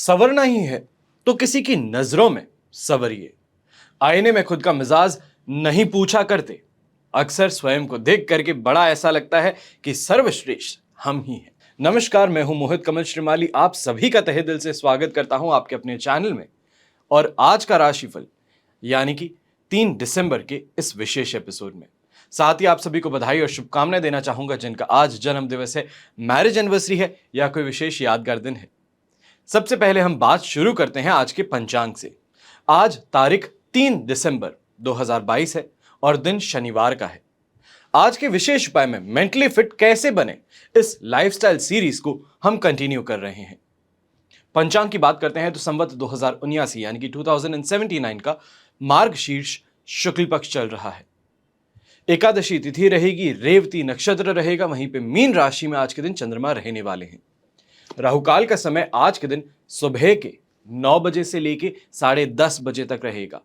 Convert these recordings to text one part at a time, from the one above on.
संवरना ही है तो किसी की नजरों में संवरिए। आईने में खुद का मिजाज नहीं पूछा करते। अक्सर स्वयं को देख करके बड़ा ऐसा लगता है कि सर्वश्रेष्ठ हम ही हैं। नमस्कार, मैं हूं मोहित कमल श्रीमाली। आप सभी का तहे दिल से स्वागत करता हूं आपके अपने चैनल में। और आज का राशिफल यानी कि 3 दिसंबर के इस विशेष एपिसोड में साथ ही आप सभी को बधाई और शुभकामनाएं देना चाहूंगा जिनका आज जन्म दिवस है, मैरिज एनिवर्सरी है या कोई विशेष यादगार दिन है। सबसे पहले हम बात शुरू करते हैं आज के पंचांग से। आज तारीख 3 दिसंबर 2022 है और दिन शनिवार का है। आज के विशेष उपाय में मेंटली फिट कैसे बने, इस लाइफस्टाइल सीरीज को हम कंटिन्यू कर रहे हैं। पंचांग की बात करते हैं तो संवत 2079 यानी कि 2079 का मार्गशीर्ष शुक्ल पक्ष चल रहा है। एकादशी तिथि रहेगी, रेवती नक्षत्र रहेगा, वहीं पे मीन राशि में आज के दिन चंद्रमा रहने वाले हैं। राहुकाल का समय आज के दिन सुबह के 9 बजे से लेके 10:30 बजे तक रहेगा।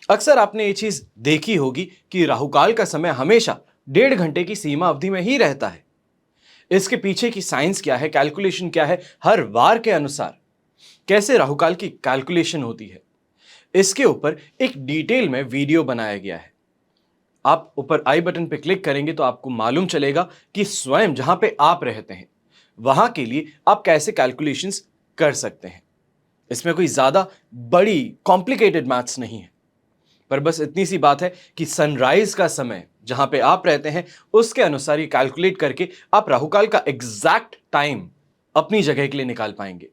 अक्सर आपने ये चीज देखी होगी कि राहुकाल का समय हमेशा 1.5 घंटे की सीमा अवधि में ही रहता है। इसके पीछे की साइंस क्या है, कैलकुलेशन क्या है, हर वार के अनुसार कैसे राहुकाल की कैलकुलेशन होती है, इसके ऊपर एक डिटेल में वीडियो बनाया गया है। आप ऊपर आई बटन पे क्लिक करेंगे तो आपको मालूम चलेगा कि स्वयं जहां पे आप रहते हैं वहां के लिए आप कैसे कैलकुलेशंस कर सकते हैं। इसमें कोई ज्यादा बड़ी कॉम्प्लिकेटेड मैथ्स नहीं है, पर बस इतनी सी बात है कि सनराइज का समय जहां पे आप रहते हैं उसके अनुसार ये कैलकुलेट करके आप राहुकाल का एग्जैक्ट टाइम अपनी जगह के लिए निकाल पाएंगे।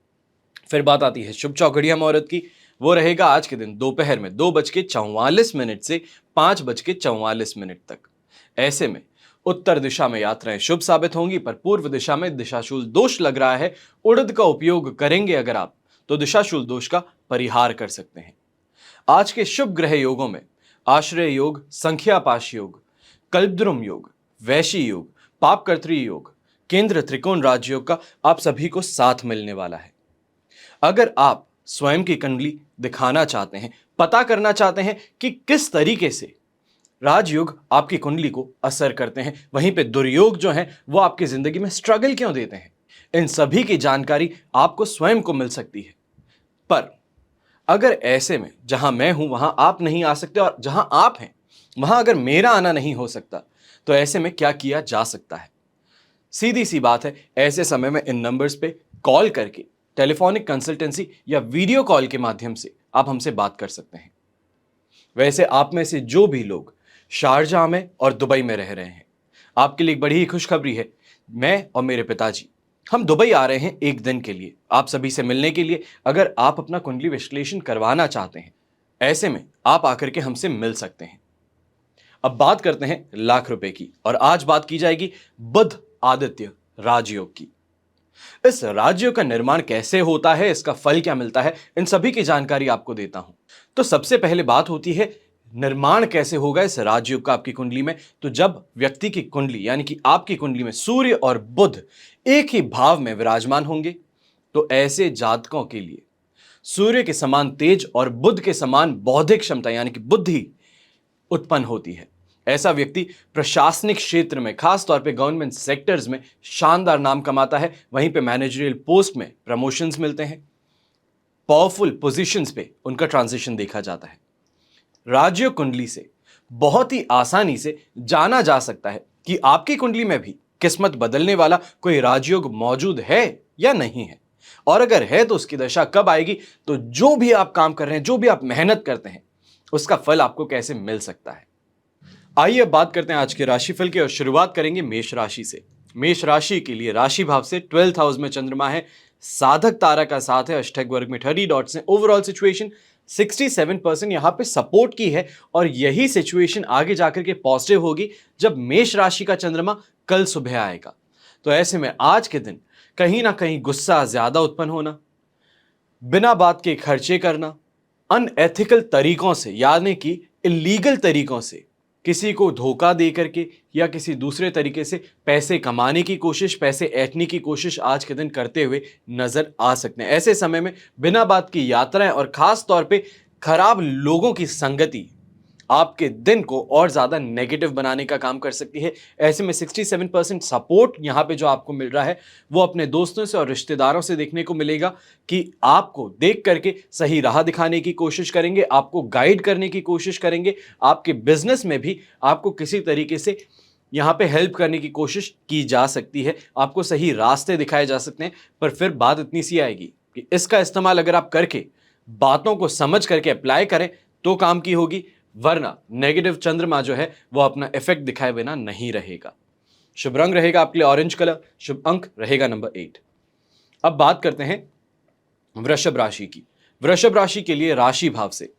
फिर बात आती है शुभ चौघड़िया मुहूर्त की। वो रहेगा आज के दिन दोपहर में 2:44 से 5:44 तक। ऐसे में उत्तर दिशा में यात्राएं शुभ साबित होंगी, पर पूर्व दिशा में दिशाशूल दोष लग रहा है। उड़द का उपयोग करेंगे अगर आप तो दिशाशूल दोष का परिहार कर सकते हैं। आज के शुभ ग्रह योगों में आश्रय योग, संख्यापाश योग, कल्पद्रुम योग, वैशी योग, पापकर्त्री योग, केंद्र त्रिकोण राजयोग का आप सभी को साथ मिलने वाला है। अगर आप स्वयं की कुंडली दिखाना चाहते हैं, पता करना चाहते हैं कि किस तरीके से राजयोग आपकी कुंडली को असर करते हैं, वहीं पे दुर्योग जो हैं वो आपकी जिंदगी में स्ट्रगल क्यों देते हैं, इन सभी की जानकारी आपको स्वयं को मिल सकती है। पर अगर ऐसे में जहां मैं हूं वहां आप नहीं आ सकते और जहां आप हैं वहां अगर मेरा आना नहीं हो सकता, तो ऐसे में क्या किया जा सकता है? सीधी सी बात है, ऐसे समय में इन नंबर्स पे कॉल करके टेलीफोनिक कंसल्टेंसी या वीडियो कॉल के माध्यम से आप हमसे बात कर सकते हैं। वैसे आप में से जो भी लोग शारजाह में और दुबई में रह रहे हैं, आपके लिए एक बड़ी ही खुशखबरी है। मैं और मेरे पिताजी हम दुबई आ रहे हैं एक दिन के लिए, आप सभी से मिलने के लिए। अगर आप अपना कुंडली विश्लेषण करवाना चाहते हैं, ऐसे में आप आकर के हमसे मिल सकते हैं। अब बात करते हैं लाख रुपए की, और आज बात की जाएगी बुध आदित्य राजयोग की। इस राजयोग का निर्माण कैसे होता है, इसका फल क्या मिलता है, इन सभी की जानकारी आपको देता हूं। तो सबसे पहले बात होती है निर्माण कैसे होगा इस राजयोग का आपकी कुंडली में। तो जब व्यक्ति की कुंडली यानी कि आपकी कुंडली में सूर्य और बुध एक ही भाव में विराजमान होंगे, तो ऐसे जातकों के लिए सूर्य के समान तेज और बुध के समान बौद्धिक क्षमता यानी कि बुद्धि उत्पन्न होती है। ऐसा व्यक्ति प्रशासनिक क्षेत्र में, खास तौर पे गवर्नमेंट सेक्टर्स में शानदार नाम कमाता है। वहीं पे मैनेजरियल पोस्ट में प्रमोशंस मिलते हैं, पावरफुल पोजीशंस पे उनका ट्रांजिशन देखा जाता है। राजयोग कुंडली से बहुत ही आसानी से जाना जा सकता है कि आपकी कुंडली में भी किस्मत बदलने वाला कोई राजयोग मौजूद है या नहीं है, और अगर है तो उसकी दशा कब आएगी। तो जो भी आप काम कर रहे हैं, जो भी आप मेहनत करते हैं, उसका फल आपको कैसे मिल सकता है। आइए अब बात करते हैं आज के राशिफल की, और शुरुआत करेंगे मेष राशि से। मेष राशि के लिए राशि भाव से 12th हाउस में चंद्रमा है, साधक तारा का साथ है, अष्टक वर्ग में 30 डॉट्स हैं। ओवरऑल सिचुएशन 67% यहां पे सपोर्ट की है, और यही सिचुएशन आगे जाकर के पॉजिटिव होगी जब मेष राशि का चंद्रमा कल सुबह आएगा। तो ऐसे में आज के दिन कहीं ना कहीं गुस्सा ज्यादा उत्पन्न होना, बिना बात के खर्चे करना, अनएथिकल तरीकों से यानी कि इलीगल तरीकों से किसी को धोखा दे करके या किसी दूसरे तरीके से पैसे कमाने की कोशिश, पैसे ऐंठने की कोशिश आज के दिन करते हुए नजर आ सकते हैं। ऐसे समय में बिना बात की यात्राएं और खास तौर पे खराब लोगों की संगति आपके दिन को और ज्यादा नेगेटिव बनाने का काम कर सकती है। ऐसे में 67% सपोर्ट यहां पे जो आपको मिल रहा है वो अपने दोस्तों से और रिश्तेदारों से देखने को मिलेगा कि आपको देख करके सही राह दिखाने की कोशिश करेंगे, आपको गाइड करने की कोशिश करेंगे, आपके बिजनेस में भी आपको किसी तरीके से यहां पे हेल्प करने की कोशिश की जा सकती है, आपको सही रास्ते दिखाए जा सकते हैं। पर फिर बात इतनी सी आएगी कि इसका इस्तेमाल अगर आप करके बातों को समझ करके अप्लाई करें तो काम की होगी, वरना नेगेटिव चंद्रमा जो है वो अपना इफेक्ट दिखाए बिना नहीं रहेगा। शुभ रंग रहेगा आपके लिए ऑरेंज कलर, शुभ अंक रहेगा नंबर 8। अब बात करते हैं वृषभ राशि की। वृषभ राशि के लिए राशि भाव से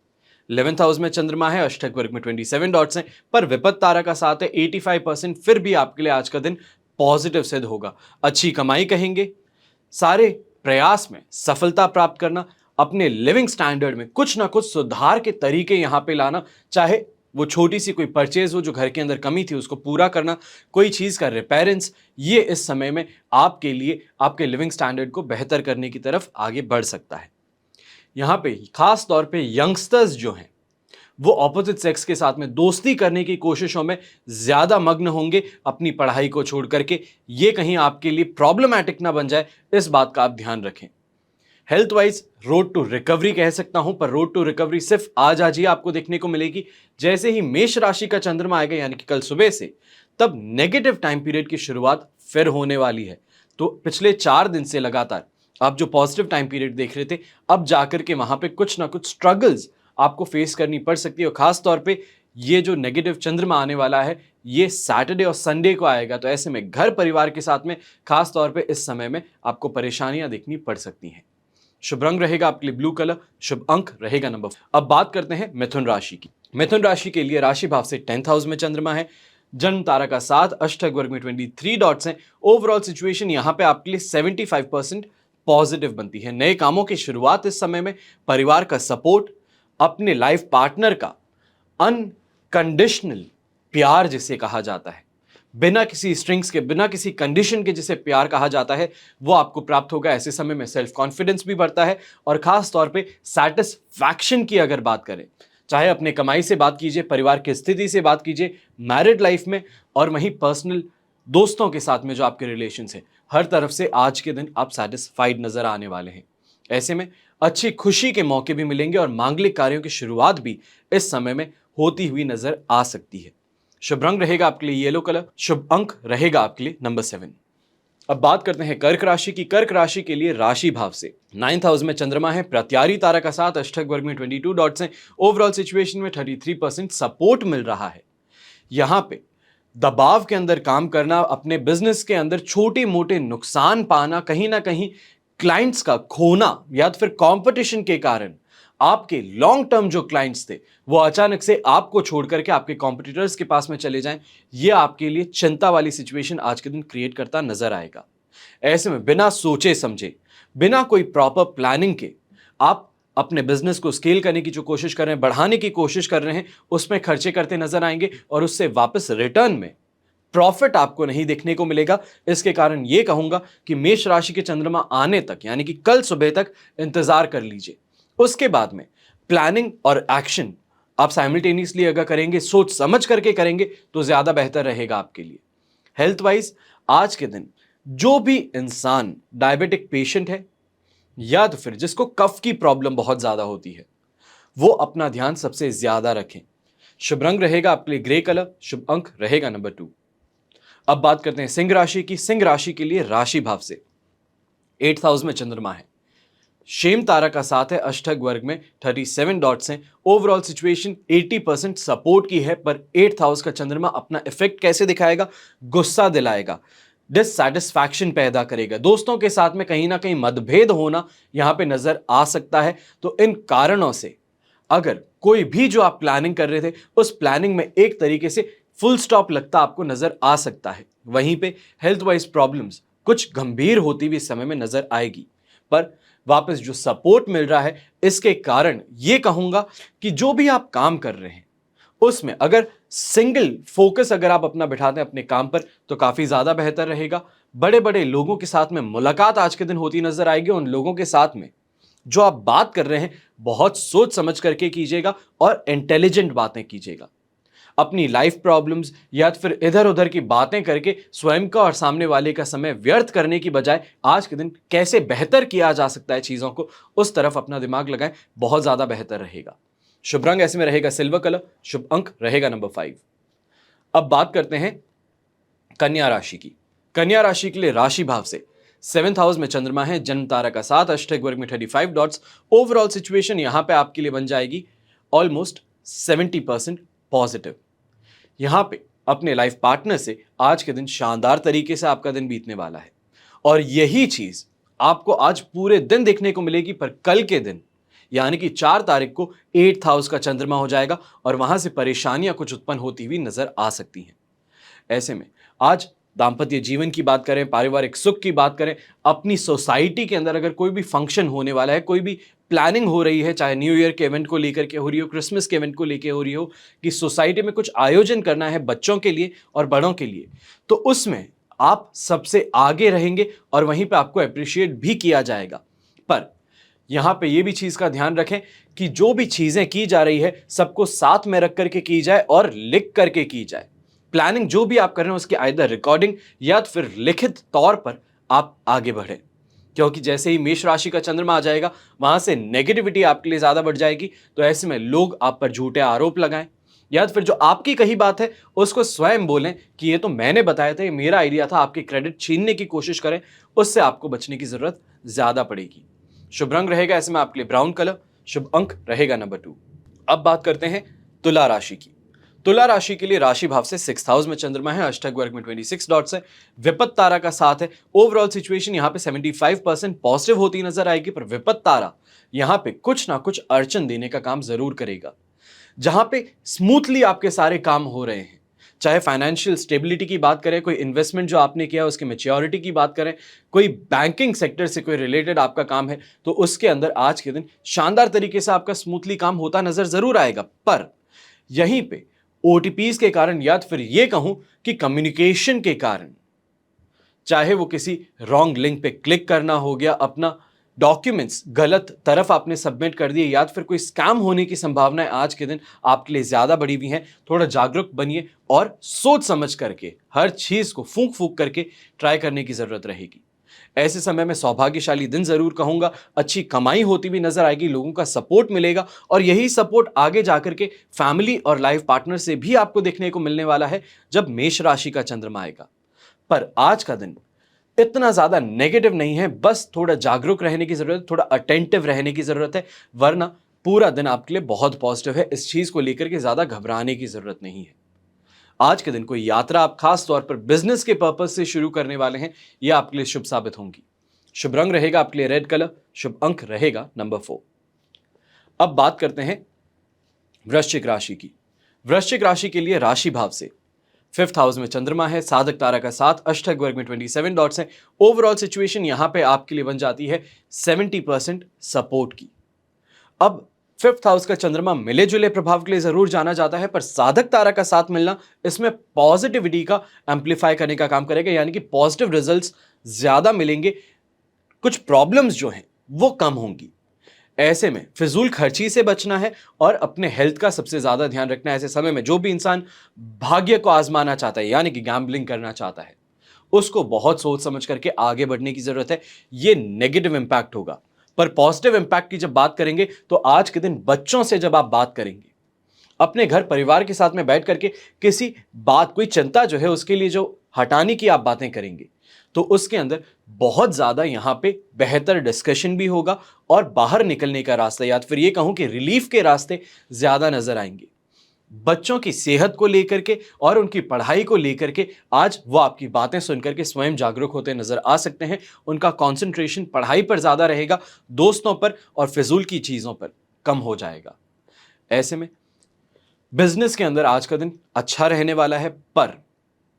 11th हाउस में चंद्रमा है, अष्टक वर्ग में 27 डॉट्स हैं, पर विपत्त तारा का साथ है 85%। फिर भी आपके लिए आज का दिन पॉजिटिव सिद्ध होगा। अच्छी कमाई कहेंगे, सारे प्रयास में सफलता प्राप्त करना, अपने लिविंग स्टैंडर्ड में कुछ ना कुछ सुधार के तरीके यहां पे लाना, चाहे वो छोटी सी कोई परचेज हो जो घर के अंदर कमी थी उसको पूरा करना, कोई चीज का रिपेयरेंस, ये इस समय में आपके लिए आपके लिविंग स्टैंडर्ड को बेहतर करने की तरफ आगे बढ़ सकता है। यहां पे खास तौर पे यंगस्टर्स जो हैं वो ऑपोजिट सेक्स के साथ में दोस्ती करने की कोशिशों में ज्यादा मग्न होंगे अपनी पढ़ाई को छोड़ करके। ये कहीं आपके लिए प्रॉब्लमैटिक ना बन जाए, इस बात का आप ध्यान रखें। Health wise road to recovery कह सकता हूं, पर रोड टू रिकवरी सिर्फ आज ही आपको देखने को मिलेगी। जैसे ही मेष राशि का चंद्रमा आएगा यानी कि कल सुबह से, तब नेगेटिव टाइम पीरियड की शुरुआत फिर होने वाली है। तो पिछले 4 दिन से लगातार आप जो पॉजिटिव टाइम पीरियड देख रहे थे, अब जाकर के वहां पे कुछ ना कुछ स्ट्रगल्स आपको फेस करनी पड़ सकती है। और खास तौर पे ये जो नेगेटिव चंद्रमा आने वाला है ये सैटरडे और संडे को आएगा, तो ऐसे में घर परिवार के साथ में खास तौर पे इस समय में आपको परेशानियां देखनी पड़ सकती हैं। शुभ रंग रहेगा आपके लिए ब्लू कलर, शुभ अंक रहेगा नंबर 4। अब बात करते हैं मिथुन राशि की। मिथुन राशि के लिए राशि भाव से 10th हाउस में चंद्रमा है, जन्म तारा का 7, अष्टक वर्ग में 23 डॉट्स हैं। ओवरऑल सिचुएशन यहां पे आपके लिए 75% पॉजिटिव बनती है। नए कामों की शुरुआत इस समय में, परिवार का सपोर्ट, अपने लाइफ पार्टनर का अनकंडीशनल प्यार जिसे कहा जाता है, बिना किसी स्ट्रिंग्स के, बिना किसी कंडीशन के जिसे प्यार कहा जाता है, वो आपको प्राप्त होगा। ऐसे समय में सेल्फ कॉन्फिडेंस भी बढ़ता है और खास तौर पे सैटिस्फैक्शन की अगर बात करें, चाहे अपने कमाई से बात कीजिए, परिवार की स्थिति से बात कीजिए, मैरिड लाइफ में, और वहीं पर्सनल दोस्तों के साथ में जो आपके रिलेशंस है, हर तरफ से आज के दिन आप सैटिस्फाइड नजर आने वाले हैं। ऐसे में अच्छी खुशी के मौके भी मिलेंगे और मांगलिक कार्यों की शुरुआत भी इस समय में होती हुई नजर आ सकती है। शुभ रंग रहेगा आपके लिए येलो कलर, शुभ अंक रहेगा आपके लिए नंबर 7। अब बात करते हैं कर्क राशि की। कर्क राशि के लिए राशि भाव से 9th हाउस में चंद्रमा है, प्रत्यारी तारा का साथ, अष्टक वर्ग में 22 डॉट्स हैं। ओवरऑल सिचुएशन में 33% सपोर्ट मिल रहा है। यहां पे दबाव के अंदर काम करना, अपने बिजनेस के अंदर छोटे मोटे नुकसान पाना, कहीं ना कहीं क्लाइंट्स का खोना, या फिर कंपटीशन के कारण आपके लॉन्ग टर्म जो क्लाइंट्स थे वो अचानक से आपको छोड़ करके आपके कॉम्पिटिटर्स के पास में चले जाएं, ये आपके लिए चिंता वाली सिचुएशन आज के दिन क्रिएट करता नजर आएगा। ऐसे में बिना सोचे समझे, बिना कोई प्रॉपर प्लानिंग के आप अपने बिजनेस को स्केल करने की जो कोशिश कर रहे हैं, बढ़ाने की कोशिश कर रहे हैं, उसमें खर्चे करते नजर आएंगे और उससे वापस रिटर्न में प्रॉफिट आपको नहीं देखने को मिलेगा। इसके कारण यह कहूंगा कि मेष राशि के चंद्रमा आने तक यानी कि कल सुबह तक इंतजार कर लीजिए। उसके बाद में प्लानिंग और एक्शन आप साइमल्टेनियसली अगर करेंगे, सोच समझ करके करेंगे, तो ज्यादा बेहतर रहेगा आपके लिए। हेल्थ वाइज आज के दिन जो भी इंसान डायबिटिक पेशेंट है या तो फिर जिसको कफ की प्रॉब्लम बहुत ज्यादा होती है, वो अपना ध्यान सबसे ज्यादा रखें। शुभ रंग रहेगा आपके लिए ग्रे कलर, शुभ अंक रहेगा नंबर 2। अब बात करते हैं सिंह राशि की। सिंह राशि के लिए राशि भाव से 8th हाउस में चंद्रमा है, शेम तारा का साथ है, अष्टक वर्ग में 37 डॉट्स हैं। ओवरऑल सिचुएशन 80% सपोर्ट की है, पर 8th हाउस का चंद्रमा अपना इफेक्ट कैसे दिखाएगा? गुस्सा दिलाएगा, डिससैटिस्फैक्शन पैदा करेगा, दोस्तों के साथ में कहीं ना कहीं मतभेद होना यहां पे नजर आ सकता है। तो इन कारणों से अगर कोई भी जो आप प्लानिंग कर रहे थे उस प्लानिंग में एक तरीके से फुल स्टॉप लगता आपको नजर आ सकता है। वहीं पे हेल्थ वाइज प्रॉब्लम्स कुछ गंभीर होती हुई समय में नजर आएगी, पर वापस जो सपोर्ट मिल रहा है इसके कारण यह कहूंगा कि जो भी आप काम कर रहे हैं उसमें अगर सिंगल फोकस अगर आप अपना बिठाते हैं अपने काम पर, तो काफी ज्यादा बेहतर रहेगा। बड़े बड़े लोगों के साथ में मुलाकात आज के दिन होती नजर आएगी, उन लोगों के साथ में जो आप बात कर रहे हैं बहुत सोच समझ करके कीजिएगा और इंटेलिजेंट बातें कीजिएगा। अपनी लाइफ प्रॉब्लम्स या फिर इधर उधर की बातें करके स्वयं का और सामने वाले का समय व्यर्थ करने की बजाय आज के दिन कैसे बेहतर किया जा सकता है चीजों को, उस तरफ अपना दिमाग लगाएं, बहुत ज्यादा बेहतर रहेगा। शुभ रंग ऐसे में रहेगा सिल्वर कलर, शुभ अंक रहेगा नंबर 5। अब बात करते हैं कन्या राशि की। कन्या राशि के लिए राशि भाव से 7th हाउस में चंद्रमा है, जन्म तारा का 7, अष्टक वर्ग में 35 डॉट्स। ओवरऑल सिचुएशन यहां पे आपके लिए बन जाएगी ऑलमोस्ट 70% पॉजिटिव। यहां पे अपने लाइफ पार्टनर से आज के दिन शानदार तरीके से आपका दिन बीतने वाला है और यही चीज आपको आज पूरे दिन देखने को मिलेगी। पर कल के दिन यानी कि 4 तारीख को 8th हाउस का चंद्रमा हो जाएगा और वहां से परेशानियां कुछ उत्पन्न होती हुई नजर आ सकती हैं। ऐसे में आज दाम्पत्य जीवन की बात करें, पारिवारिक सुख की बात करें, अपनी सोसाइटी के अंदर अगर कोई भी फंक्शन होने वाला है, कोई भी प्लानिंग हो रही है, चाहे न्यू ईयर के इवेंट को लेकर के हो रही हो, क्रिसमस के इवेंट को लेकर हो रही हो, कि सोसाइटी में कुछ आयोजन करना है बच्चों के लिए और बड़ों के लिए, तो उसमें आप सबसे आगे रहेंगे और वहीं पे आपको अप्रिशिएट भी किया जाएगा। पर यहां पे ये भी चीज का ध्यान रखें कि जो भी चीजें की जा रही है सबको साथ में रख करके की जाए और लिख करके की जाए। प्लानिंग जो भी आप कर रहे हैं उसकी आइदर रिकॉर्डिंग या फिर लिखित तौर पर आप आगे बढ़े, क्योंकि जैसे ही मेष राशि का चंद्रमा आ जाएगा वहां से नेगेटिविटी आपके लिए ज्यादा बढ़ जाएगी। तो ऐसे में लोग आप पर झूठे आरोप लगाएं या फिर जो आपकी कही बात है उसको स्वयं बोलें कि ये तो मैंने बताया था, ये मेरा आइडिया था, आपकी क्रेडिट छीनने की कोशिश करें, उससे आपको बचने की जरूरत ज्यादा पड़ेगी। शुभ रंग रहेगा ऐसे में आपके लिए ब्राउन कलर, शुभ अंक रहेगा नंबर 2। अब बात करते हैं तुला राशि की। तुला राशि के लिए राशि भाव से 6th हाउस में चंद्रमा है, अष्टक वर्ग में 26 डॉट्स है, विपत्त तारा का साथ है। ओवरऑल सिचुएशन यहां पे 75% पॉजिटिव होती नजर आएगी, पर विपत्त तारा यहां पे कुछ ना कुछ अड़चन देने का काम जरूर करेगा। जहां पे स्मूथली आपके सारे काम हो रहे हैं, चाहे फाइनेंशियल स्टेबिलिटी की बात करें, कोई इन्वेस्टमेंट जो आपने किया उसकी मैच्योरिटी की बात करें, कोई बैंकिंग सेक्टर से कोई रिलेटेड आपका काम है, तो उसके अंदर आज के दिन शानदार तरीके से आपका स्मूथली काम होता नजर जरूर आएगा। पर यहीं पे ओटीपीज के कारण या फिर ये कहूं कि कम्युनिकेशन के कारण, चाहे वो किसी रॉन्ग लिंक पे क्लिक करना हो गया, अपना डॉक्यूमेंट्स गलत तरफ आपने सबमिट कर दिए, या फिर कोई स्कैम होने की संभावनाएं आज के दिन आपके लिए ज्यादा बढ़ी हुई हैं। थोड़ा जागरूक बनिए और सोच समझ करके हर चीज को फूंक फूंक करके ट्राई करने की जरूरत रहेगी। ऐसे समय में सौभाग्यशाली दिन जरूर कहूंगा, अच्छी कमाई होती भी नजर आएगी, लोगों का सपोर्ट मिलेगा और यही सपोर्ट आगे जाकर के फैमिली और लाइफ पार्टनर से भी आपको देखने को मिलने वाला है जब मेष राशि का चंद्रमा आएगा। पर आज का दिन इतना ज्यादा नेगेटिव नहीं है, बस थोड़ा जागरूक रहने की जरूरत है, थोड़ा अटेंटिव रहने की जरूरत है, वरना पूरा दिन आपके लिए बहुत पॉजिटिव है। इस चीज को लेकर के ज्यादा घबराने की जरूरत नहीं है। आज के दिन कोई यात्रा आप खास तौर पर बिजनेस के पर्पज से शुरू करने वाले हैं, यह आपके लिए शुभ साबित होंगी। शुभ रंग रहेगा आपके लिए रेड कलर, शुभ अंक रहेगा नंबर 4। अब बात करते हैं वृश्चिक राशि की। वृश्चिक राशि के लिए राशि भाव से 5th हाउस में चंद्रमा है, साधक तारा का 7, अष्टक वर्ग में 27 डॉट्स हैं। ओवरऑल सिचुएशन यहां पे आपके लिए बन जाती है 70% सपोर्ट की। अब 5th हाउस का चंद्रमा मिले जुले प्रभाव के लिए जरूर जाना जाता है, पर साधक तारा का साथ मिलना इसमें पॉजिटिविटी का एम्पलीफाई करने का काम करेगा, यानी कि पॉजिटिव रिजल्ट्स ज्यादा मिलेंगे, कुछ प्रॉब्लम्स जो हैं वो कम होंगी। ऐसे में फिजूल खर्ची से बचना है और अपने हेल्थ का सबसे ज्यादा ध्यान रखना है। ऐसे समय में जो भी इंसान भाग्य को आजमाना चाहता है, यानी कि गैम्बलिंग करना चाहता है, उसको बहुत सोच समझ करके आगे बढ़ने की जरूरत है। ये नेगेटिव इंपैक्ट होगा। पर पॉजिटिव इंपैक्ट की जब बात करेंगे तो आज के दिन बच्चों से जब आप बात करेंगे, अपने घर परिवार के साथ में बैठ करके किसी बात, कोई चिंता जो है उसके लिए जो हटाने की आप बातें करेंगे, तो उसके अंदर बहुत ज्यादा यहां पे बेहतर डिस्कशन भी होगा और बाहर निकलने का रास्ता, या फिर ये कहूं कि रिलीफ के रास्ते ज्यादा नजर आएंगे। बच्चों की सेहत को लेकर के और उनकी पढ़ाई को लेकर के आज वो आपकी बातें सुनकर के स्वयं जागरूक होते नजर आ सकते हैं। उनका कंसंट्रेशन पढ़ाई पर ज्यादा रहेगा, दोस्तों पर और फिजूल की चीजों पर कम हो जाएगा। ऐसे में बिजनेस के अंदर आज का दिन अच्छा रहने वाला है, पर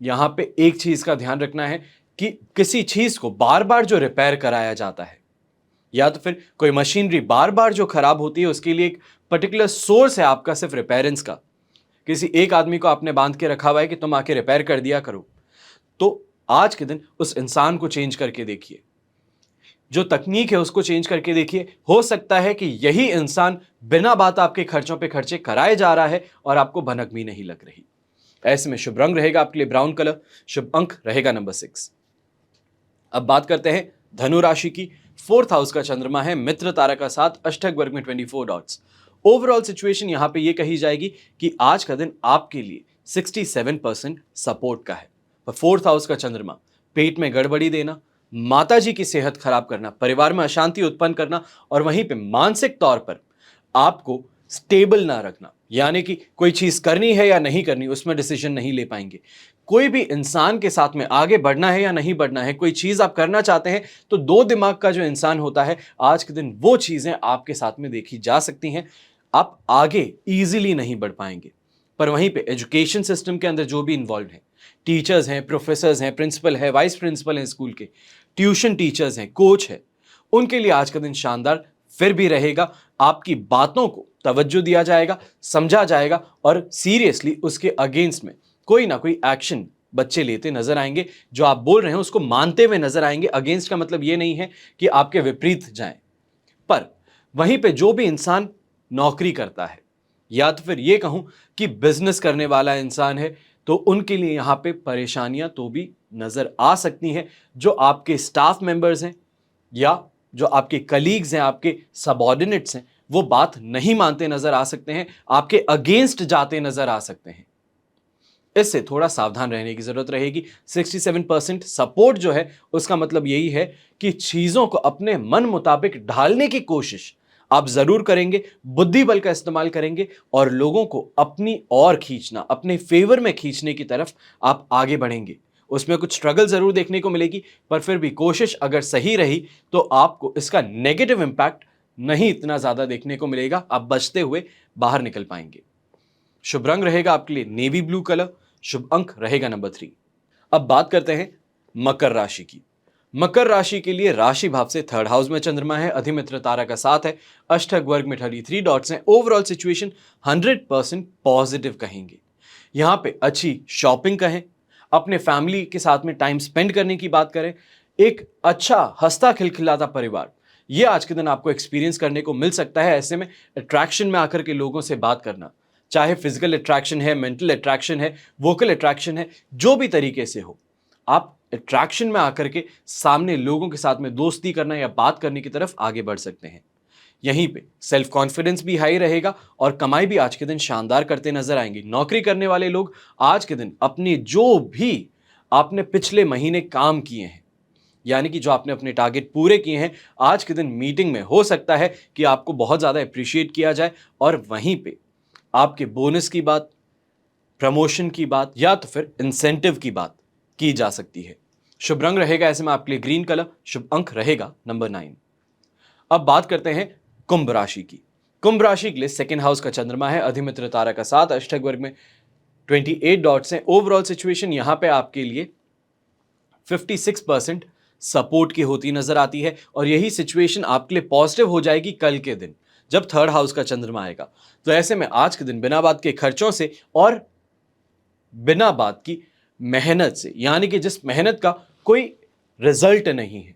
यहां पे एक चीज का ध्यान रखना है कि किसी चीज को बार बार जो रिपेयर कराया जाता है, या तो फिर कोई मशीनरी बार बार जो खराब होती है, उसके लिए एक पर्टिकुलर सोर्स है आपका सिर्फ रिपेयरेंस का। किसी एक आदमी को आपने बांध के रखा हुआ है कि तुम आके रिपेयर कर दिया करो, तो आज के दिन उस इंसान को चेंज करके देखिए। जो तकनीक है उसको चेंज करके देखिए। हो सकता है कि यही इंसान बिना बात आपके खर्चों पे खर्चे कराए जा रहा है और आपको भनक भी नहीं लग रही। ऐसे में शुभ रंग रहेगा आपके लिए ब्राउन कलर, शुभ अंक रहेगा नंबर 6। अब बात करते हैं धनु राशि की। फोर्थ हाउस का चंद्रमा है, मित्र तारा का साथ, अष्टक वर्ग में 24 डॉट्स। ओवरऑल सिचुएशन यहां पे ये कही जाएगी कि आज का दिन आपके लिए 67% सपोर्ट का है। पर फोर्थ हाउस का चंद्रमा पेट में गड़बड़ी देना, माता जी की सेहत खराब करना, परिवार में अशांति उत्पन्न करना और वहीं पे मानसिक तौर पर आपको स्टेबल ना रखना, यानी कि कोई चीज करनी है या नहीं करनी उसमें डिसीजन नहीं ले पाएंगे। कोई भी इंसान के साथ में आगे बढ़ना है या नहीं बढ़ना है, कोई चीज आप करना चाहते हैं तो दो दिमाग का जो इंसान होता है, आज के दिन वो चीजें आपके साथ में देखी जा सकती हैं। आप आगे इजीली नहीं बढ़ पाएंगे। पर वहीं पे एजुकेशन सिस्टम के अंदर जो भी इन्वॉल्व है, टीचर्स हैं, प्रोफेसर्स हैं, प्रिंसिपल है, वाइस प्रिंसिपल हैं स्कूल के, ट्यूशन टीचर्स हैं, कोच है, उनके लिए आज का दिन शानदार फिर भी रहेगा। आपकी बातों को तवज्जो दिया जाएगा, समझा जाएगा और सीरियसली उसके अगेंस्ट में कोई ना कोई एक्शन बच्चे लेते नजर आएंगे। जो आप बोल रहे हैं उसको मानते हुए नजर आएंगे। अगेंस्ट का मतलब ये नहीं है कि आपके विपरीत जाएं। पर वहीं पे जो भी इंसान नौकरी करता है या तो फिर ये कहूं कि बिजनेस करने वाला इंसान है, तो उनके लिए यहां पे परेशानियां तो भी नजर आ सकती हैं। जो आपके स्टाफ मेंबर्स हैं या जो आपके कलीग्स हैं, आपके सबऑर्डिनेट्स हैं, वो बात नहीं मानते नजर आ सकते हैं, आपके अगेंस्ट जाते नजर आ सकते हैं। इससे थोड़ा सावधान रहने की जरूरत रहेगी। 67% सपोर्ट जो है उसका मतलब यही है कि चीजों को अपने मन मुताबिक ढालने की कोशिश आप जरूर करेंगे, बुद्धि बल का इस्तेमाल करेंगे और लोगों को अपनी ओर खींचना, अपने फेवर में खींचने की तरफ आप आगे बढ़ेंगे। उसमें कुछ स्ट्रगल जरूर देखने को मिलेगी, पर फिर भी कोशिश अगर सही रही तो आपको इसका नेगेटिव इंपैक्ट नहीं इतना ज्यादा देखने को मिलेगा। आप बचते हुए बाहर निकल पाएंगे। शुभ रंग रहेगा आपके लिए नेवी ब्लू कलर, शुभ अंक रहेगा नंबर 3। अब बात करते हैं मकर राशि की। मकर राशि के लिए राशि भाव से थर्ड हाउस में चंद्रमा है, अधिमित्र तारा का साथ है, अष्टक वर्ग में 33 डॉट्स हैं। ओवरऑल सिचुएशन 100% पॉजिटिव कहेंगे। यहां पे अच्छी शॉपिंग कहें, अपने फैमिली के साथ में टाइम स्पेंड करने की बात करें, एक अच्छा हंसता खिलखिलाता परिवार, ये आज के दिन आपको एक्सपीरियंस करने को मिल सकता है। ऐसे में अट्रैक्शन में आकर के लोगों से बात करना, चाहे फिजिकल अट्रैक्शन है, मेंटल अट्रैक्शन है, वोकल अट्रैक्शन है, जो भी तरीके से हो, आप अट्रैक्शन में आकर के सामने लोगों के साथ में दोस्ती करना या बात करने की तरफ आगे बढ़ सकते हैं। यहीं पे सेल्फ कॉन्फिडेंस भी हाई रहेगा और कमाई भी आज के दिन शानदार करते नजर आएंगे। नौकरी करने वाले लोग आज के दिन अपने जो भी आपने पिछले महीने काम किए हैं, यानी कि जो आपने अपने टारगेट पूरे किए हैं, आज के दिन मीटिंग में हो सकता है कि आपको बहुत ज्यादा अप्रिशिएट किया जाए और वहीं पे आपके बोनस की बात, प्रमोशन की बात या तो फिर इंसेंटिव की बात की जा सकती है। शुभ रंग रहेगा ऐसे में आपके लिए ग्रीन कलर, शुभ अंक रहेगा नंबर 9। अब बात करते हैं कुंभ राशि की। कुंभ राशि के लिए सेकेंड हाउस का चंद्रमा है, अधिमित्र तारा का साथ, अष्टक वर्ग में 28 डॉट्स हैं। ओवरऑल सिचुएशन यहां पे आपके लिए 56% सपोर्ट की होती नजर आती है और यही सिचुएशन आपके लिए पॉजिटिव हो जाएगी कल के दिन जब थर्ड हाउस का चंद्रमा आएगा। तो ऐसे में आज के दिन बिना बात के खर्चों से और बिना बात की मेहनत से, यानी कि जिस मेहनत का कोई रिजल्ट नहीं है,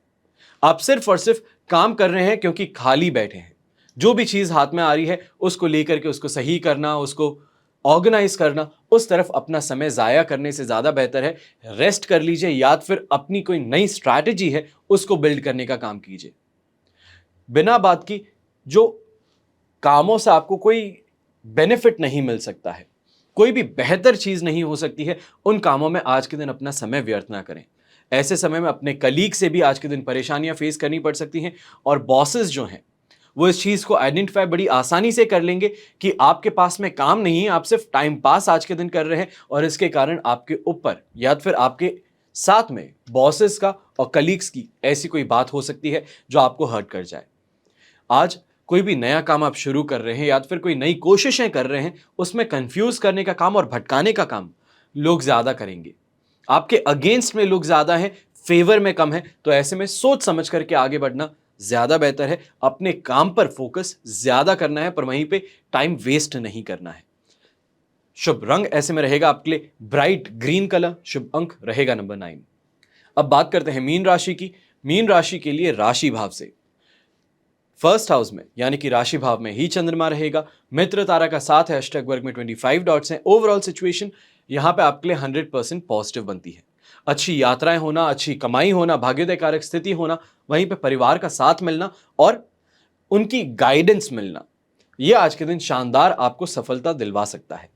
आप सिर्फ और सिर्फ काम कर रहे हैं क्योंकि खाली बैठे हैं, जो भी चीज हाथ में आ रही है उसको लेकर के उसको सही करना, उसको ऑर्गेनाइज करना, उस तरफ अपना समय जाया करने से ज्यादा बेहतर है रेस्ट कर लीजिए या फिर अपनी कोई नई स्ट्रैटेजी है उसको बिल्ड करने का काम कीजिए। बिना बात की जो कामों से आपको कोई बेनिफिट नहीं मिल सकता है, कोई भी बेहतर चीज नहीं हो सकती है, उन कामों में आज के दिन अपना समय व्यर्थ ना करें। ऐसे समय में अपने कलीग से भी आज के दिन परेशानियां फेस करनी पड़ सकती हैं और बॉसेस जो हैं वो इस चीज को आइडेंटिफाई बड़ी आसानी से कर लेंगे कि आपके पास में काम नहीं है, आप सिर्फ टाइम पास आज के दिन कर रहे हैं और इसके कारण आपके ऊपर या फिर आपके साथ में बॉसेस का और कलीग्स की ऐसी कोई बात हो सकती है जो आपको हर्ट कर जाए। आज कोई भी नया काम आप शुरू कर रहे हैं या फिर कोई नई कोशिशें कर रहे हैं, उसमें कंफ्यूज करने का काम और भटकाने का काम लोग ज्यादा करेंगे। आपके अगेंस्ट में लोग ज्यादा हैं, फेवर में कम है, तो ऐसे में सोच समझ करके आगे बढ़ना ज्यादा बेहतर है। अपने काम पर फोकस ज्यादा करना है पर वहीं पे टाइम वेस्ट नहीं करना है। शुभ रंग ऐसे में रहेगा आपके लिए ब्राइट ग्रीन कलर, शुभ अंक रहेगा नंबर 9। अब बात करते हैं मीन राशि की। मीन राशि के लिए राशि भाव से फर्स्ट हाउस में यानी कि राशि भाव में ही चंद्रमा रहेगा। मित्र तारा का साथ है, अष्टक वर्ग में 25 डॉट्स हैं। ओवरऑल सिचुएशन यहां पे आपके लिए 100% पॉजिटिव बनती है। अच्छी यात्राएं होना, अच्छी कमाई होना, भाग्योदय कारक स्थिति होना, वहीं पे परिवार का साथ मिलना और उनकी गाइडेंस मिलना, यह आज के दिन शानदार आपको सफलता दिलवा सकता है।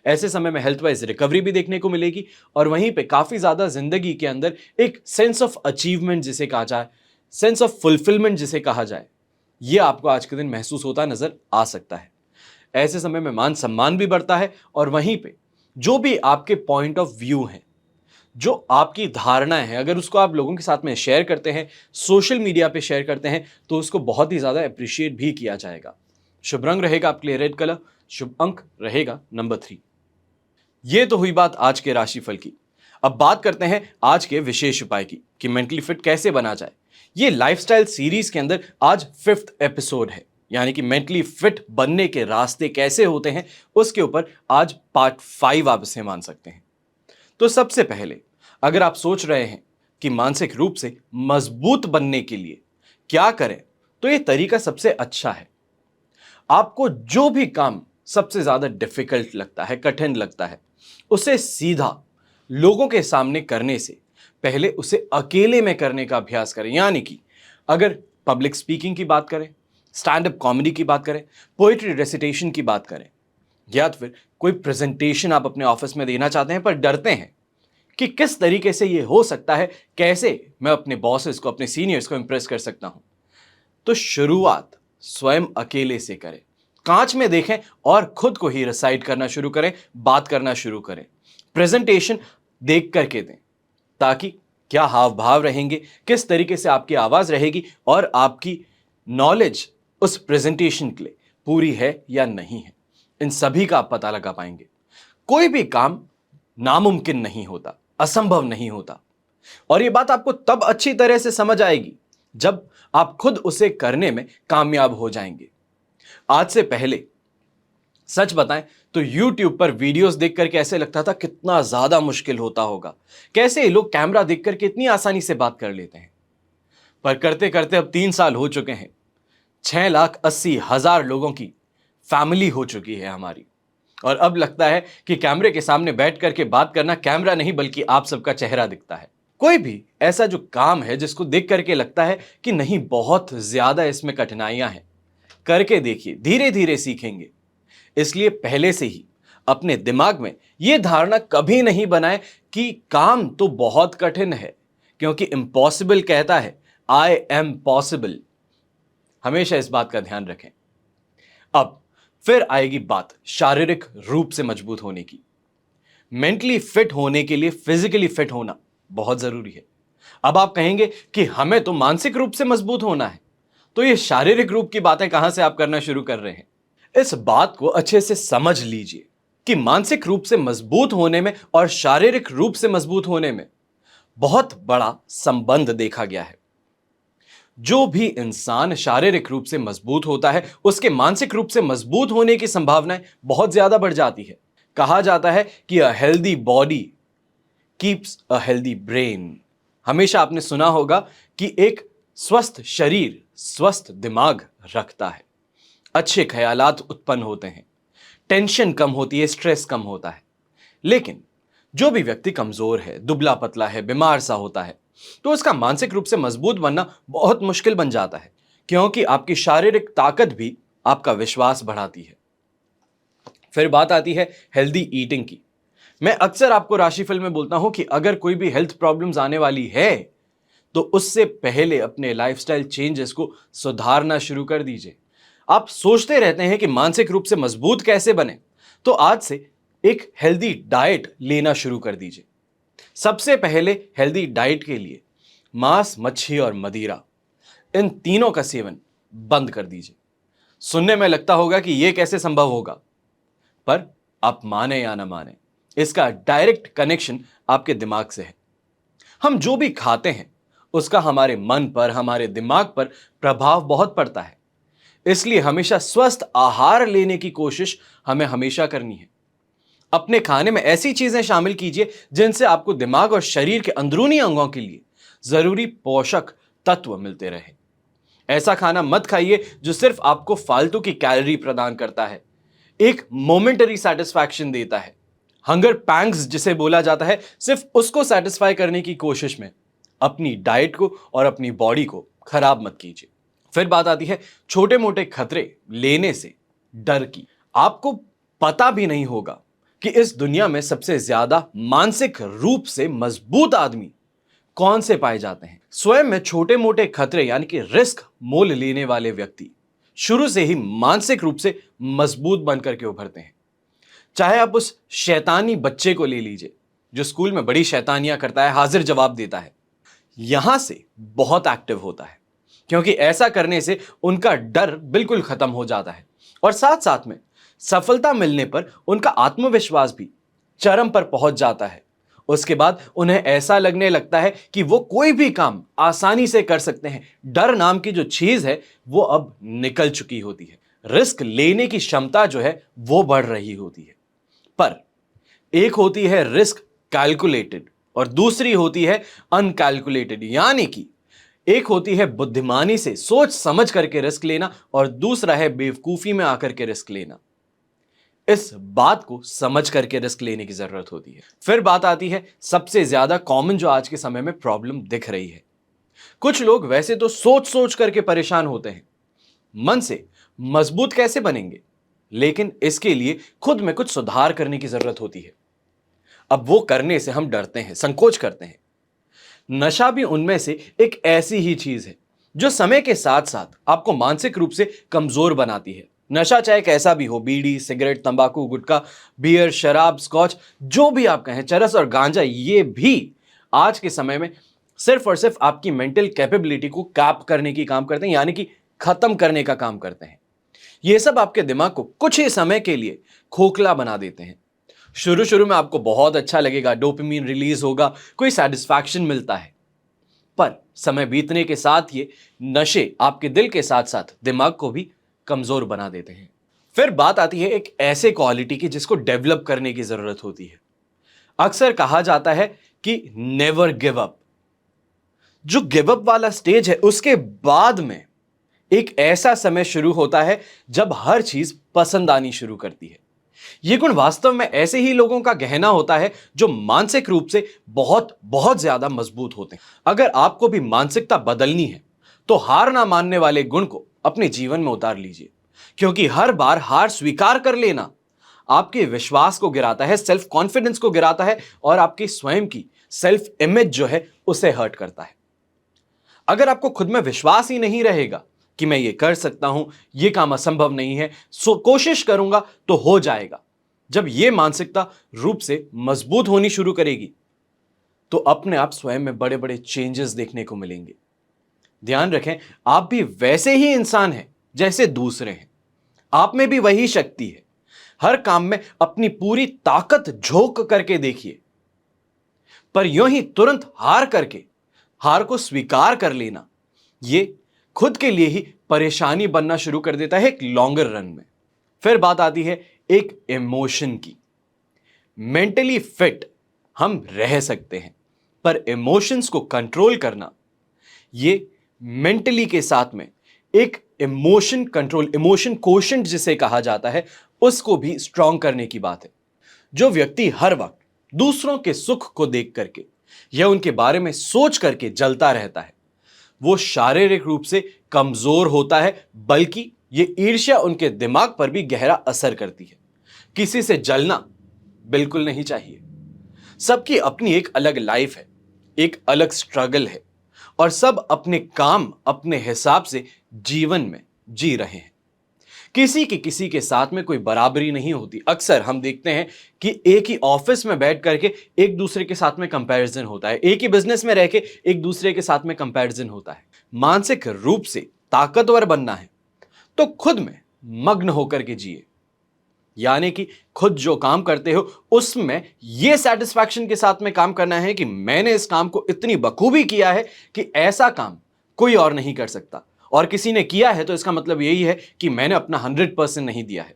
ऐसे समय में हेल्थ वाइज रिकवरी भी देखने को मिलेगी और वहीं पे काफी ज्यादा जिंदगी के अंदर एक सेंस ऑफ अचीवमेंट जिसे कहा जाए, सेंस ऑफ फुलफिलमेंट जिसे कहा जाए, यह आपको आज के दिन महसूस होता नजर आ सकता है। ऐसे समय में मान सम्मान भी बढ़ता है और वहीं पे जो भी आपके पॉइंट ऑफ व्यू हैं, जो आपकी धारणाएं हैं, अगर उसको आप लोगों के साथ में शेयर करते हैं, सोशल मीडिया पे शेयर करते हैं, तो उसको बहुत ही ज्यादा अप्रिशिएट भी किया जाएगा। शुभ रंग रहेगा आपके लिए रेड कलर, शुभ अंक रहेगा नंबर 3। ये तो हुई बात आज के राशिफल की। अब बात करते हैं आज के विशेष उपाय की कि मेंटली फिट कैसे बना जाए। ये लाइफस्टाइल सीरीज के अंदर आज 5th एपिसोड है, यानी कि मेंटली फिट बनने के रास्ते कैसे होते हैं, उसके ऊपर आज पार्ट 5 आप इसे मान सकते हैं। तो सबसे पहले अगर आप सोच रहे हैं कि मानसिक रूप से मजबूत बनने के लिए क्या करें, तो यह तरीका सबसे अच्छा है। आपको जो भी काम सबसे ज्यादा डिफिकल्ट लगता है, कठिन लगता है, उसे सीधा लोगों के सामने करने से पहले उसे अकेले में करने का अभ्यास करें। यानी कि अगर पब्लिक स्पीकिंग की बात करें, स्टैंड अप कॉमेडी की बात करें, पोएट्री रेसिटेशन की बात करें, या तो फिर कोई प्रेजेंटेशन आप अपने ऑफिस में देना चाहते हैं पर डरते हैं कि किस तरीके से यह हो सकता है, कैसे मैं अपने बॉसेस को, अपने सीनियर्स को इंप्रेस कर सकता हूं, तो शुरुआत स्वयं अकेले से करें। कांच में देखें और खुद को ही रिसाइट करना शुरू करें, बात करना शुरू करें, प्रेजेंटेशन देख करके दें, ताकि क्या हाव भाव रहेंगे, किस तरीके से आपकी आवाज रहेगी और आपकी नॉलेज उस प्रेजेंटेशन के लिए पूरी है या नहीं है, इन सभी का आप पता लगा पाएंगे। कोई भी काम नामुमकिन नहीं होता, असंभव नहीं होता, और यह बात आपको तब अच्छी तरह से समझ आएगी जब आप खुद उसे करने में कामयाब हो जाएंगे। आज से पहले सच बताएं तो YouTube पर वीडियोस देख करके ऐसे लगता था कितना ज्यादा मुश्किल होता होगा, कैसे ये लोग कैमरा देख करके इतनी आसानी से बात कर लेते हैं। पर करते करते अब 3 साल हो चुके हैं, 6,80,000 लोगों की फैमिली हो चुकी है हमारी, और अब लगता है कि कैमरे के सामने बैठ करके बात करना कैमरा नहीं बल्कि आप सबका चेहरा दिखता है। कोई भी ऐसा जो काम है जिसको देख करके लगता है कि नहीं बहुत ज्यादा इसमें कठिनाइयां हैं, करके देखिए, धीरे धीरे सीखेंगे। इसलिए पहले से ही अपने दिमाग में यह धारणा कभी नहीं बनाए कि काम तो बहुत कठिन है, क्योंकि इम्पॉसिबल कहता है आई एम पॉसिबल। हमेशा इस बात का ध्यान रखें। अब फिर आएगी बात शारीरिक रूप से मजबूत होने की। मेंटली फिट होने के लिए फिजिकली फिट होना बहुत जरूरी है। अब आप कहेंगे कि हमें तो मानसिक रूप से मजबूत होना है, तो ये शारीरिक रूप की बातें कहां से आप करना शुरू कर रहे हैं? इस बात को अच्छे से समझ लीजिए कि मानसिक रूप से मजबूत होने में और शारीरिक रूप से मजबूत होने में बहुत बड़ा संबंध देखा गया है। जो भी इंसान शारीरिक रूप से मजबूत होता है, उसके मानसिक रूप से मजबूत होने की संभावनाएं बहुत ज्यादा बढ़ जाती है। कहा जाता है कि a healthy body keeps a healthy brain. हमेशा आपने सुना होगा कि एक स्वस्थ शरीर स्वस्थ दिमाग रखता है, अच्छे ख्यालात उत्पन्न होते हैं, टेंशन कम होती है, स्ट्रेस कम होता है। लेकिन जो भी व्यक्ति कमजोर है, दुबला पतला है, बीमार सा होता है, तो उसका मानसिक रूप से मजबूत बनना बहुत मुश्किल बन जाता है, क्योंकि आपकी शारीरिक ताकत भी आपका विश्वास बढ़ाती है। फिर बात आती है हेल्दी ईटिंग की। मैं अक्सर आपको राशिफल में बोलता हूं कि अगर कोई भी हेल्थ प्रॉब्लम्स आने वाली है तो उससे पहले अपने लाइफस्टाइल चेंजेस को सुधारना शुरू कर दीजिए। आप सोचते रहते हैं कि मानसिक रूप से मजबूत कैसे बने, तो आज से एक हेल्दी डाइट लेना शुरू कर दीजिए। सबसे पहले हेल्दी डाइट के लिए मांस, मच्छी और मदिरा, इन तीनों का सेवन बंद कर दीजिए। सुनने में लगता होगा कि यह कैसे संभव होगा, पर आप माने या ना माने, इसका डायरेक्ट कनेक्शन आपके दिमाग से है। हम जो भी खाते हैं उसका हमारे मन पर, हमारे दिमाग पर प्रभाव बहुत पड़ता है। इसलिए हमेशा स्वस्थ आहार लेने की कोशिश हमें हमेशा करनी है। अपने खाने में ऐसी चीजें शामिल कीजिए जिनसे आपको दिमाग और शरीर के अंदरूनी अंगों के लिए जरूरी पोषक तत्व मिलते रहे। ऐसा खाना मत खाइए जो सिर्फ आपको फालतू की कैलोरी प्रदान करता है, एक मोमेंटरी सेटिस्फैक्शन देता है। हंगर पैंग्स जिसे बोला जाता है, सिर्फ उसको सेटिस्फाई करने की कोशिश में अपनी डाइट को और अपनी बॉडी को खराब मत कीजिए। फिर बात आती है छोटे मोटे खतरे लेने से डर की। आपको पता भी नहीं होगा कि इस दुनिया में सबसे ज्यादा मानसिक रूप से मजबूत आदमी कौन से पाए जाते हैं। स्वयं में छोटे मोटे खतरे यानी कि रिस्क मोल लेने वाले व्यक्ति शुरू से ही मानसिक रूप से मजबूत बनकर के उभरते हैं। चाहे आप उस शैतानी बच्चे को ले लीजिए जो स्कूल में बड़ी शैतानियां करता है, हाजिर जवाब देता है, यहां से बहुत एक्टिव होता है, क्योंकि ऐसा करने से उनका डर बिल्कुल खत्म हो जाता है और साथ साथ में सफलता मिलने पर उनका आत्मविश्वास भी चरम पर पहुंच जाता है। उसके बाद उन्हें ऐसा लगने लगता है कि वो कोई भी काम आसानी से कर सकते हैं। डर नाम की जो चीज है वो अब निकल चुकी होती है। रिस्क लेने की क्षमता जो है वो बढ़ रही होती है। पर एक होती है रिस्क कैलकुलेटेड और दूसरी होती है अनकैलकुलेटेड, यानी कि एक होती है बुद्धिमानी से सोच समझ करके रिस्क लेना और दूसरा है बेवकूफी में आकर के रिस्क लेना। इस बात को समझ करके रिस्क लेने की जरूरत होती है। फिर बात आती है सबसे ज्यादा कॉमन जो आज के समय में प्रॉब्लम दिख रही है। कुछ लोग वैसे तो सोच सोच करके परेशान होते हैं, मन से मजबूत कैसे बनेंगे, लेकिन इसके लिए खुद में कुछ सुधार करने की जरूरत होती है। अब वो करने से हम डरते हैं, संकोच करते हैं। नशा भी उनमें से एक ऐसी ही चीज है जो समय के साथ साथ आपको मानसिक रूप से कमजोर बनाती है। नशा चाहे कैसा भी हो, बीड़ी, सिगरेट, तंबाकू, गुटखा, बियर, शराब, स्कॉच, जो भी आप कहें, चरस और गांजा, ये भी आज के समय में सिर्फ और सिर्फ आपकी मेंटल कैपेबिलिटी को कैप करने की काम करते हैं, यानी कि खत्म करने का काम करते हैं। ये सब आपके दिमाग को कुछ ही समय के लिए खोखला बना देते हैं। शुरू शुरू में आपको बहुत अच्छा लगेगा, डोपामिन रिलीज होगा, कोई सेटिस्फैक्शन मिलता है, पर समय बीतने के साथ ये नशे आपके दिल के साथ साथ दिमाग को भी कमजोर बना देते हैं। फिर बात आती है एक ऐसे क्वालिटी की जिसको डेवलप करने की जरूरत होती है। अक्सर कहा जाता है कि नेवर गिव अप। जो गिव अप वाला स्टेज है उसके बाद में एक ऐसा समय शुरू होता है जब हर चीज पसंद आनी शुरू करती है। यह गुण वास्तव में ऐसे ही लोगों का गहना होता है जो मानसिक रूप से बहुत बहुत ज्यादा मजबूत होते हैं। अगर आपको भी मानसिकता बदलनी है तो हार ना मानने वाले गुण को अपने जीवन में उतार लीजिए, क्योंकि हर बार हार स्वीकार कर लेना आपके विश्वास को गिराता है, सेल्फ कॉन्फिडेंस को गिराता है और आपकी स्वयं की सेल्फ इमेज जो है उसे हर्ट करता है। अगर आपको खुद में विश्वास ही नहीं रहेगा कि मैं ये कर सकता हूं, ये काम असंभव नहीं है, सो कोशिश करूंगा तो हो जाएगा, जब ये मानसिकता रूप से मजबूत होनी शुरू करेगी तो अपने आप स्वयं में बड़े बड़े चेंजेस देखने को मिलेंगे। ध्यान रखें, आप भी वैसे ही इंसान हैं जैसे दूसरे हैं। आप में भी वही शक्ति है। हर काम में अपनी पूरी ताकत झोंक करके देखिए, पर यूं ही तुरंत हार करके हार को स्वीकार कर लेना, ये खुद के लिए ही परेशानी बनना शुरू कर देता है एक लॉन्गर रन में। फिर बात आती है एक इमोशन की। मेंटली फिट हम रह सकते हैं, पर इमोशंस को कंट्रोल करना, ये मेंटली के साथ में एक इमोशन कंट्रोल, इमोशन कोशेंट जिसे कहा जाता है, उसको भी स्ट्रांग करने की बात है। जो व्यक्ति हर वक्त दूसरों के सुख को देख करके या उनके बारे में सोच करके जलता रहता है, वो शारीरिक रूप से कमजोर होता है, बल्कि ये ईर्ष्या उनके दिमाग पर भी गहरा असर करती है। किसी से जलना बिल्कुल नहीं चाहिए। सबकी अपनी एक अलग लाइफ है, एक अलग स्ट्रगल है और सब अपने काम अपने हिसाब से जीवन में जी रहे हैं। किसी के साथ में कोई बराबरी नहीं होती। अक्सर हम देखते हैं कि एक ही ऑफिस में बैठ करके एक दूसरे के साथ में कंपैरिजन होता है, एक ही बिजनेस में रह के एक दूसरे के साथ में कंपैरिजन होता है। मानसिक रूप से ताकतवर बनना है तो खुद में मग्न होकर के जिए, यानी कि खुद जो काम करते हो उसमें यह सेटिस्फैक्शन के साथ में काम करना है कि मैंने इस काम को इतनी बखूबी किया है कि ऐसा काम कोई और नहीं कर सकता, और किसी ने किया है तो इसका मतलब यही है कि मैंने अपना 100% नहीं दिया है।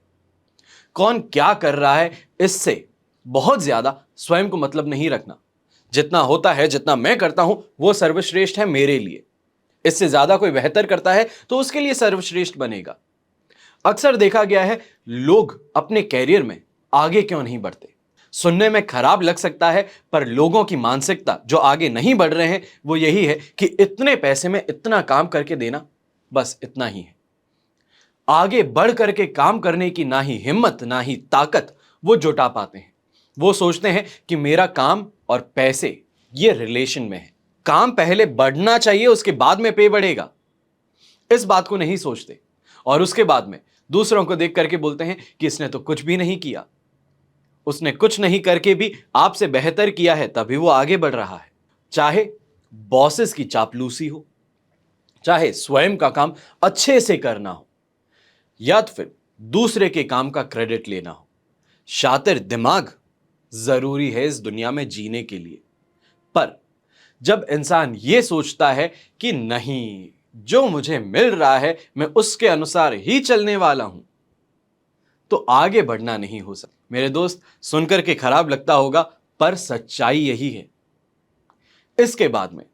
कौन क्या कर रहा है इससे बहुत ज्यादा स्वयं को मतलब नहीं रखना। जितना होता है, जितना मैं करता हूं, वो सर्वश्रेष्ठ है मेरे लिए। इससे ज्यादा कोई बेहतर करता है तो उसके लिए सर्वश्रेष्ठ बनेगा। अक्सर देखा गया है लोग अपने कैरियर में आगे क्यों नहीं बढ़ते। सुनने में खराब लग सकता है, पर लोगों की मानसिकता जो आगे नहीं बढ़ रहे हैं वो यही है कि इतने पैसे में इतना काम करके देना, बस इतना ही है। आगे बढ़ करके काम करने की ना ही हिम्मत ना ही ताकत वो जुटा पाते हैं। वो सोचते हैं कि मेरा काम और पैसे ये रिलेशन में है, काम पहले बढ़ना चाहिए, उसके बाद में पे बढ़ेगा। इस बात को नहीं सोचते और उसके बाद में दूसरों को देख करके बोलते हैं कि इसने तो कुछ भी नहीं किया, उसने कुछ नहीं करके भी आपसे बेहतर किया है तभी वो आगे बढ़ रहा है। चाहे बॉसेस की चापलूसी हो, चाहे स्वयं का काम अच्छे से करना हो, या तो फिर दूसरे के काम का क्रेडिट लेना हो, शातिर दिमाग जरूरी है इस दुनिया में जीने के लिए। पर जब इंसान ये सोचता है कि नहीं, जो मुझे मिल रहा है मैं उसके अनुसार ही चलने वाला हूं, तो आगे बढ़ना नहीं हो सकता। मेरे दोस्त, सुनकर के खराब लगता होगा, पर सच्चाई यही है। इसके बाद में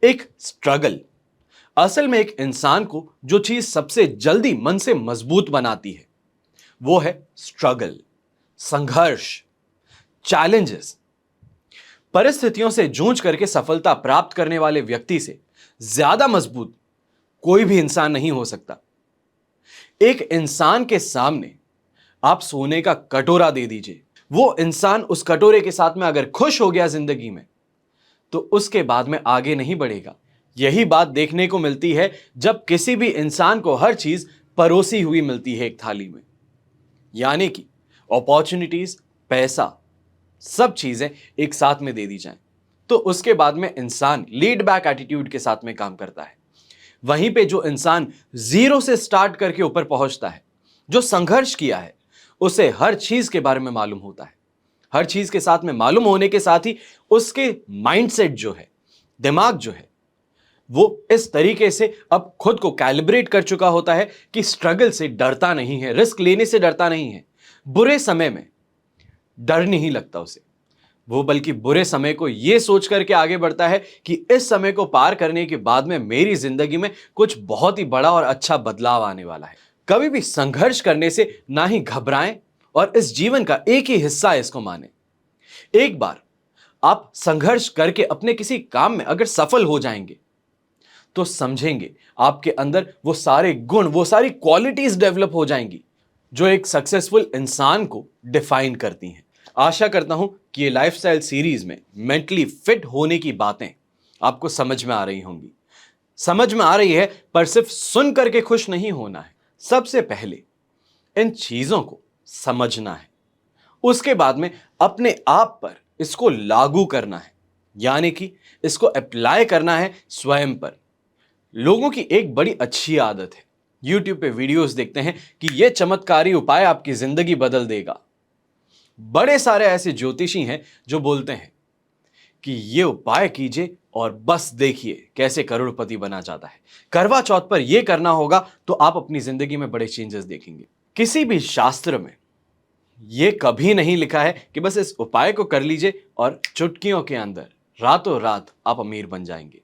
एक स्ट्रगल, असल में एक इंसान को जो चीज सबसे जल्दी मन से मजबूत बनाती है वो है स्ट्रगल, संघर्ष, चैलेंजेस। परिस्थितियों से जूझ करके सफलता प्राप्त करने वाले व्यक्ति से ज्यादा मजबूत कोई भी इंसान नहीं हो सकता। एक इंसान के सामने आप सोने का कटोरा दे दीजिए, वो इंसान उस कटोरे के साथ में अगर खुश हो गया जिंदगी में तो उसके बाद में आगे नहीं बढ़ेगा। यही बात देखने को मिलती है जब किसी भी इंसान को हर चीज परोसी हुई मिलती है एक थाली में, यानी कि अपॉर्चुनिटीज, पैसा, सब चीजें एक साथ में दे दी जाएं, तो उसके बाद में इंसान लीड बैक एटीट्यूड के साथ में काम करता है। वहीं पे जो इंसान जीरो से स्टार्ट करके ऊपर पहुंचता है, जो संघर्ष किया है, उसे हर चीज के बारे में मालूम होता है। हर चीज के साथ में मालूम होने के साथ ही उसके माइंडसेट जो है, दिमाग जो है, वो इस तरीके से अब खुद को कैलिब्रेट कर चुका होता है कि स्ट्रगल से डरता नहीं है, रिस्क लेने से डरता नहीं है, बुरे समय में डर नहीं लगता उसे। वो बल्कि बुरे समय को यह सोच करके आगे बढ़ता है कि इस समय को पार करने के बाद में मेरी जिंदगी में कुछ बहुत ही बड़ा और अच्छा बदलाव आने वाला है। कभी भी संघर्ष करने से ना ही घबराएं और इस जीवन का एक ही हिस्सा है इसको माने। एक बार आप संघर्ष करके अपने किसी काम में अगर सफल हो जाएंगे तो समझेंगे आपके अंदर वो सारे गुण, वो सारी क्वालिटीज डेवलप हो जाएंगी जो एक सक्सेसफुल इंसान को डिफाइन करती हैं। आशा करता हूं कि ये लाइफस्टाइल सीरीज में मेंटली फिट होने की बातें आपको समझ में आ रही होंगी। समझ में आ रही है, पर सिर्फ सुन करके खुश नहीं होना है। सबसे पहले इन चीजों को समझना है, उसके बाद में अपने आप पर इसको लागू करना है, यानी कि इसको अप्लाई करना है स्वयं पर। लोगों की एक बड़ी अच्छी आदत है, YouTube पे वीडियोस देखते हैं कि यह चमत्कारी उपाय आपकी जिंदगी बदल देगा। बड़े सारे ऐसे ज्योतिषी हैं जो बोलते हैं कि ये उपाय कीजिए और बस देखिए कैसे करोड़पति बना जाता है। करवा चौथ पर यह करना होगा तो आप अपनी जिंदगी में बड़े चेंजेस देखेंगे। किसी भी शास्त्र में यह कभी नहीं लिखा है कि बस इस उपाय को कर लीजिए और चुटकियों के अंदर रातों रात आप अमीर बन जाएंगे।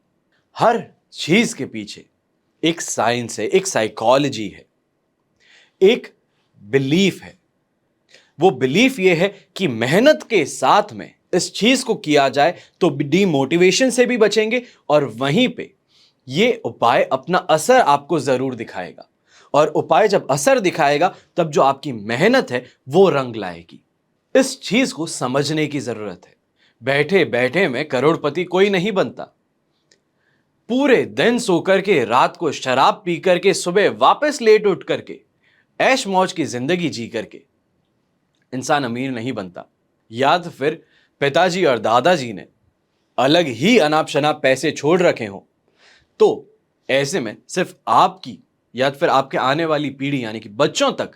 हर चीज के पीछे एक साइंस है, एक साइकोलॉजी है, एक बिलीफ है। वो बिलीफ ये है कि मेहनत के साथ में इस चीज को किया जाए तो डीमोटिवेशन से भी बचेंगे और वहीं पे ये उपाय अपना असर आपको जरूर दिखाएगा। और उपाय जब असर दिखाएगा तब जो आपकी मेहनत है वो रंग लाएगी। इस चीज को समझने की जरूरत है। बैठे बैठे में करोड़पति कोई नहीं बनता। पूरे दिन सो करके, रात को शराब पी करके, सुबह वापस लेट उठ करके, ऐश मौज की जिंदगी जी करके इंसान अमीर नहीं बनता। या तो फिर पिताजी और दादाजी ने अलग ही अनाप शनाप पैसे छोड़ रखे हों, तो ऐसे में सिर्फ आपकी या फिर आपके आने वाली पीढ़ी यानी कि बच्चों तक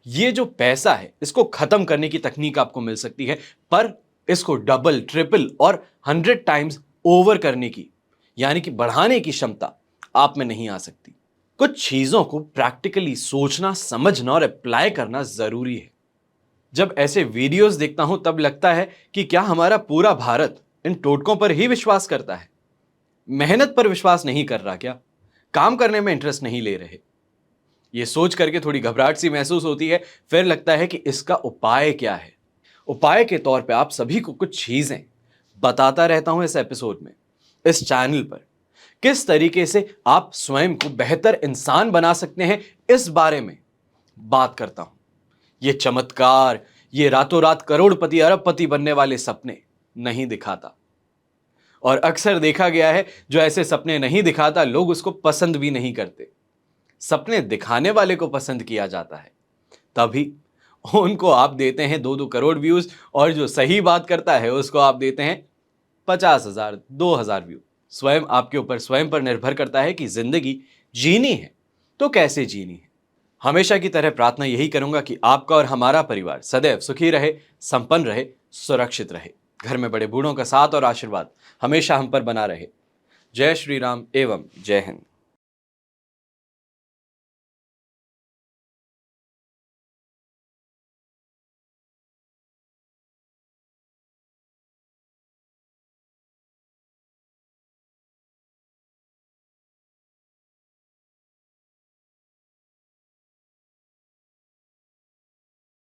ये जो पैसा है इसको खत्म करने की तकनीक आपको मिल सकती है, पर इसको डबल, ट्रिपल और 100 टाइम्स ओवर करने की यानी कि बढ़ाने की क्षमता आप में नहीं आ सकती। कुछ चीजों को प्रैक्टिकली सोचना, समझना और अप्लाई करना जरूरी है। जब ऐसे वीडियोस देखता हूं तब लगता है कि क्या हमारा पूरा भारत इन टोटकों पर ही विश्वास करता है। मेहनत पर विश्वास नहीं कर रहा क्या? काम करने में इंटरेस्ट नहीं ले रहे? ये सोच करके थोड़ी घबराहट सी महसूस होती है। फिर लगता है कि इसका उपाय क्या है। उपाय के तौर पे आप सभी को कुछ चीजें बताता रहता हूं इस एपिसोड में, इस चैनल पर। किस तरीके से आप स्वयं को बेहतर इंसान बना सकते हैं, इस बारे में बात करता हूं। ये चमत्कार, ये रातों रात करोड़पति अरबपति बनने वाले सपने नहीं दिखाता। और अक्सर देखा गया है, जो ऐसे सपने नहीं दिखाता, लोग उसको पसंद भी नहीं करते। सपने दिखाने वाले को पसंद किया जाता है, तभी उनको आप देते हैं 2-2 करोड़ व्यूज, और जो सही बात करता है उसको आप देते हैं 50,000, 2,000 व्यू। स्वयं आपके ऊपर, स्वयं पर निर्भर करता है कि जिंदगी जीनी है तो कैसे जीनी है। हमेशा की तरह प्रार्थना यही करूंगा कि आपका और हमारा परिवार सदैव सुखी रहे, संपन्न रहे, सुरक्षित रहे। घर में बड़े बूढ़ों का साथ और आशीर्वाद हमेशा हम पर बना रहे। जय श्री राम एवं जय हिंद।